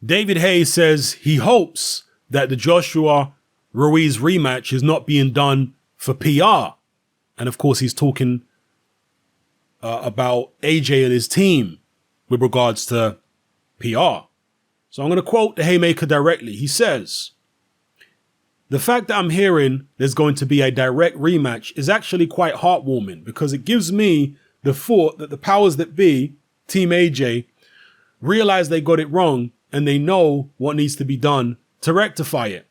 David Haye says he hopes that the Joshua Ruiz rematch is not being done for PR. And of course, he's talking about AJ and his team with regards to PR. So I'm going to quote the Haymaker directly. He says, "The fact that I'm hearing there's going to be a direct rematch is actually quite heartwarming because it gives me the thought that the powers that be, Team AJ, realize they got it wrong and they know what needs to be done to rectify it.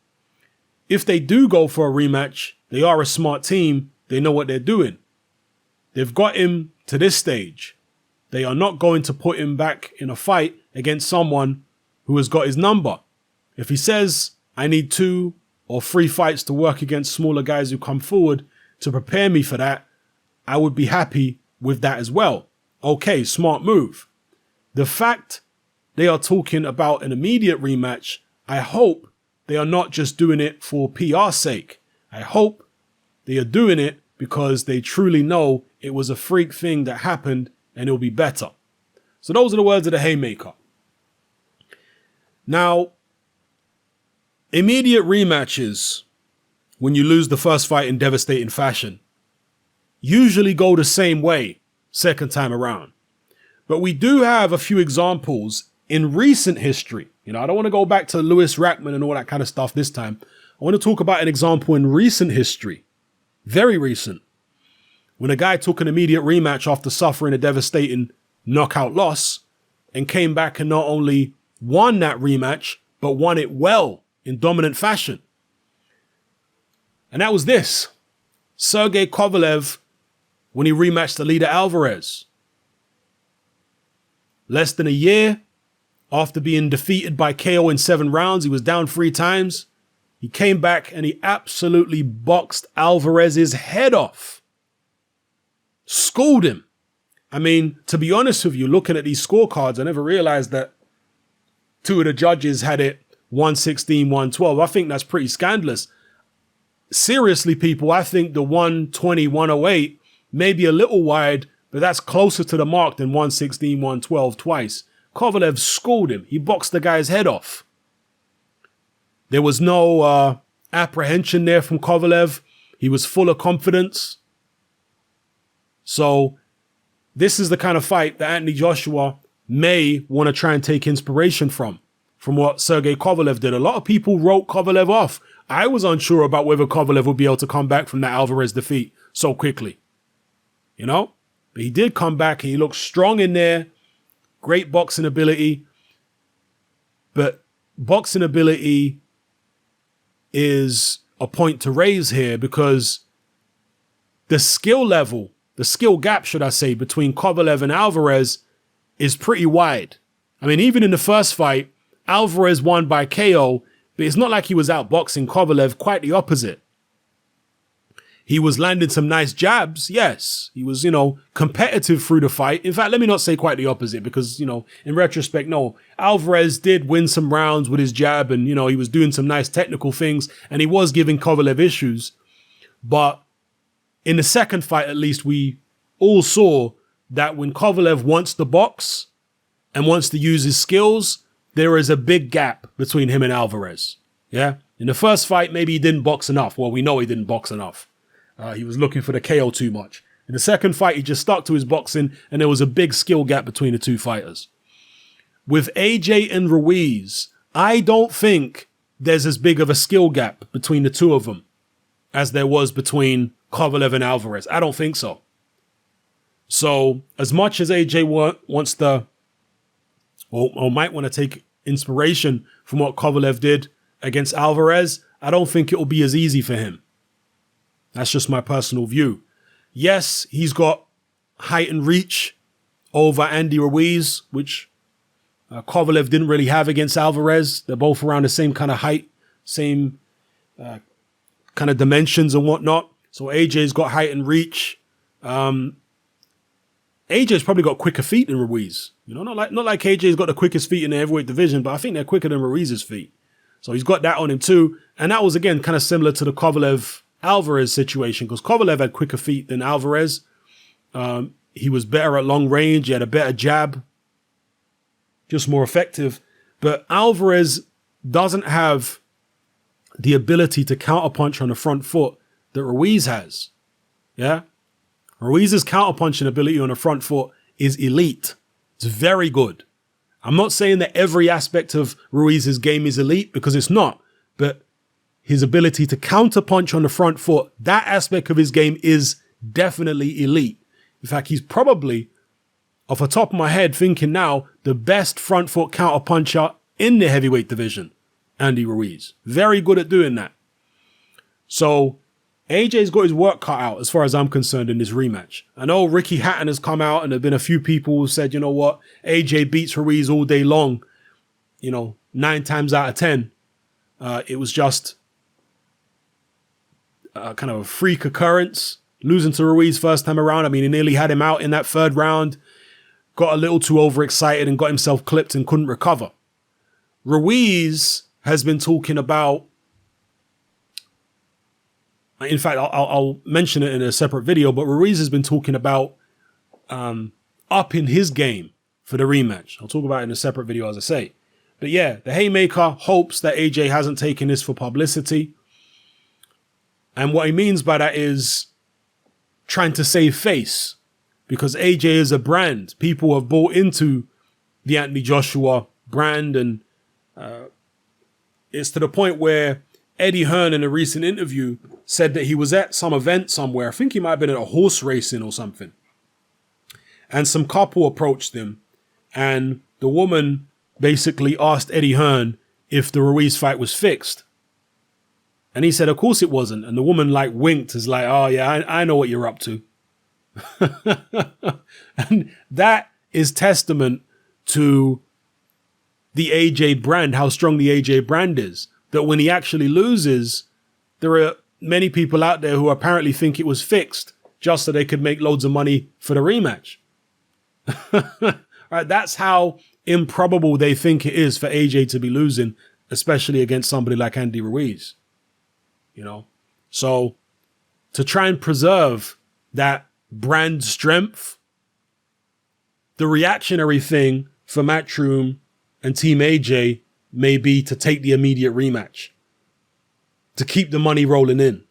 If they do go for a rematch, they are a smart team. They know what they're doing. They've got him to this stage. They are not going to put him back in a fight against someone who has got his number. If he says, I need 2 or 3 fights to work against smaller guys who come forward to prepare me for that, I would be happy with that as well. Okay, smart move. The fact they are talking about an immediate rematch, I hope they are not just doing it for PR's sake. I hope they are doing it because they truly know it was a freak thing that happened and it'll be better." So those are the words of the Haymaker. Now, immediate rematches, when you lose the first fight in devastating fashion, usually go the same way second time around. But we do have a few examples in recent history. I don't want to go back to Lewis Rackman and all that kind of stuff this time. I want to talk about an example in recent history, very recent, when a guy took an immediate rematch after suffering a devastating knockout loss and came back and not only won that rematch, but won it well in dominant fashion. And that was this: Sergey Kovalev when he rematched Alida Alvarez. Less than a year after being defeated by KO in 7 rounds, he was down 3 times. He came back and he absolutely boxed Alvarez's head off. Schooled him. I mean, to be honest with you, looking at these scorecards, I never realized that 2 of the judges had it 116, 112. I think that's pretty scandalous. Seriously, people, I think the 120, 108 may be a little wide, but that's closer to the mark than 116, 112 twice. Kovalev schooled him. He boxed the guy's head off. There was no apprehension there from Kovalev. He was full of confidence. So this is the kind of fight that Anthony Joshua may want to try and take inspiration from what Sergey Kovalev did. A lot of people wrote Kovalev off. I was unsure about whether Kovalev would be able to come back from that Alvarez defeat so quickly. But he did come back and he looked strong in there. Great boxing ability. But boxing ability is a point to raise here because the skill level, the skill gap, should I say, between Kovalev and Alvarez is pretty wide. I mean, even in the first fight, Alvarez won by KO, but it's not like he was outboxing Kovalev, quite the opposite. He was landing some nice jabs, yes. He was, competitive through the fight. In fact, let me not say quite the opposite because, in retrospect, no. Alvarez did win some rounds with his jab and, he was doing some nice technical things and he was giving Kovalev issues. But in the second fight, at least, we all saw that when Kovalev wants to box and wants to use his skills, there is a big gap between him and Alvarez. Yeah. In the first fight, maybe he didn't box enough. Well, we know he didn't box enough. He was looking for the KO too much. In the second fight, he just stuck to his boxing and there was a big skill gap between the 2 fighters. With AJ and Ruiz, I don't think there's as big of a skill gap between the 2 of them as there was between Kovalev and Alvarez. I don't think so. So as much as AJ wants to, or might want to take inspiration from what Kovalev did against Alvarez, I don't think it will be as easy for him. That's just my personal view. Yes, he's got height and reach over Andy Ruiz, which Kovalev didn't really have against Alvarez. They're both around the same kind of height, same kind of dimensions and whatnot. So AJ's got height and reach. AJ's probably got quicker feet than Ruiz. Not like AJ's got the quickest feet in the heavyweight division, but I think they're quicker than Ruiz's feet. So he's got that on him too. And that was, again, kind of similar to the Kovalev-Alvarez situation because Kovalev had quicker feet than Alvarez. He was better at long range. He had a better jab. Just more effective. But Alvarez doesn't have the ability to counterpunch on the front foot that Ruiz has. Yeah? Ruiz's counterpunching ability on the front foot is elite. It's very good. I'm not saying that every aspect of Ruiz's game is elite, because it's not. But his ability to counterpunch on the front foot, that aspect of his game is definitely elite. In fact, he's probably, off the top of my head, thinking now, the best front foot counterpuncher in the heavyweight division, Andy Ruiz. Very good at doing that. So AJ's got his work cut out as far as I'm concerned in this rematch. I know Ricky Hatton has come out and there have been a few people who said, you know what, AJ beats Ruiz all day long. 9 times out of 10. It was just kind of a freak occurrence. Losing to Ruiz first time around. I mean, he nearly had him out in that third round. Got a little too overexcited and got himself clipped and couldn't recover. Ruiz has been talking about, in fact, I'll mention it in a separate video, but Ruiz has been talking about upping his game for the rematch. I'll talk about it in a separate video, as I say. But yeah, the Haymaker hopes that AJ hasn't taken this for publicity. And what he means by that is trying to save face, because AJ is a brand. People have bought into the Anthony Joshua brand, and it's to the point where Eddie Hearn in a recent interview said that he was at some event somewhere. I think he might have been at a horse racing or something. And some couple approached him, and the woman basically asked Eddie Hearn if the Ruiz fight was fixed. And he said, of course it wasn't. And the woman winked as oh yeah, I know what you're up to. And that is testament to the AJ brand, how strong the AJ brand is. That when he actually loses, there are many people out there who apparently think it was fixed just so they could make loads of money for the rematch. Right, that's how improbable they think it is for AJ to be losing, especially against somebody like Andy Ruiz. So to try and preserve that brand strength, the reactionary thing for Matchroom and Team AJ may be to take the immediate rematch, to keep the money rolling in.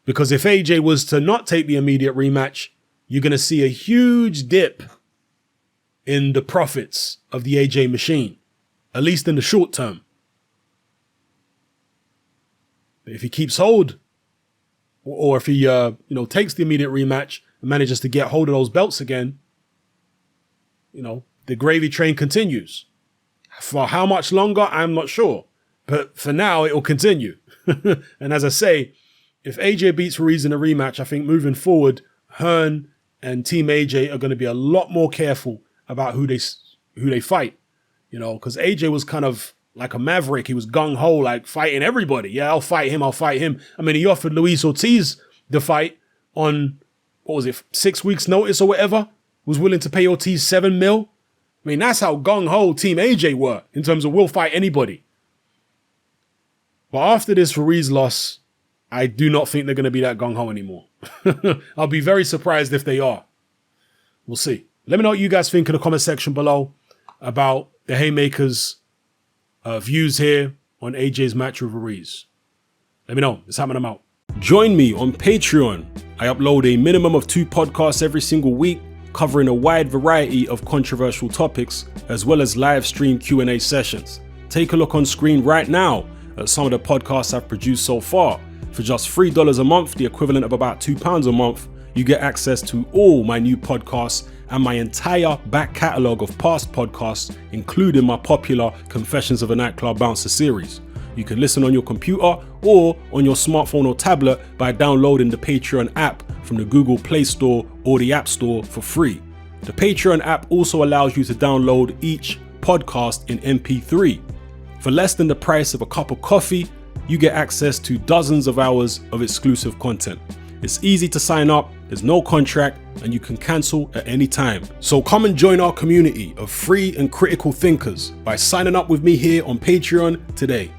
Because if AJ was to not take the immediate rematch, you're going to see a huge dip in the profits of the AJ machine, at least in the short term. But if he keeps hold, or if he takes the immediate rematch and manages to get hold of those belts again, the gravy train continues. For how much longer, I'm not sure. But for now, it will continue. And as I say, if AJ beats Ruiz in a rematch, I think moving forward, Hearn and Team AJ are going to be a lot more careful about who they fight. Because AJ was kind of like a maverick. He was gung-ho, fighting everybody. Yeah, I'll fight him. I mean, he offered Luis Ortiz the fight on, 6 weeks notice or whatever. Was willing to pay Ortiz $7 million. I mean, that's how gung-ho Team AJ were in terms of we'll fight anybody. But after this Ruiz loss, I do not think they're going to be that gung-ho anymore. I'll be very surprised if they are. We'll see. Let me know what you guys think in the comment section below about the Haymakers' views here on AJ's match with Ruiz. Let me know. It's happening. I'm out. Join me on Patreon. I upload a minimum of 2 podcasts every single week, covering a wide variety of controversial topics, as well as live stream Q&A sessions. Take a look on screen right now at some of the podcasts I've produced so far. For just $3 a month, the equivalent of about £2 a month, you get access to all my new podcasts and my entire back catalogue of past podcasts, including my popular Confessions of a Nightclub Bouncer series. You can listen on your computer or on your smartphone or tablet by downloading the Patreon app from the Google Play Store or the App Store for free. The Patreon app also allows you to download each podcast in MP3. For less than the price of a cup of coffee, you get access to dozens of hours of exclusive content. It's easy to sign up, there's no contract, and you can cancel at any time. So come and join our community of free and critical thinkers by signing up with me here on Patreon today.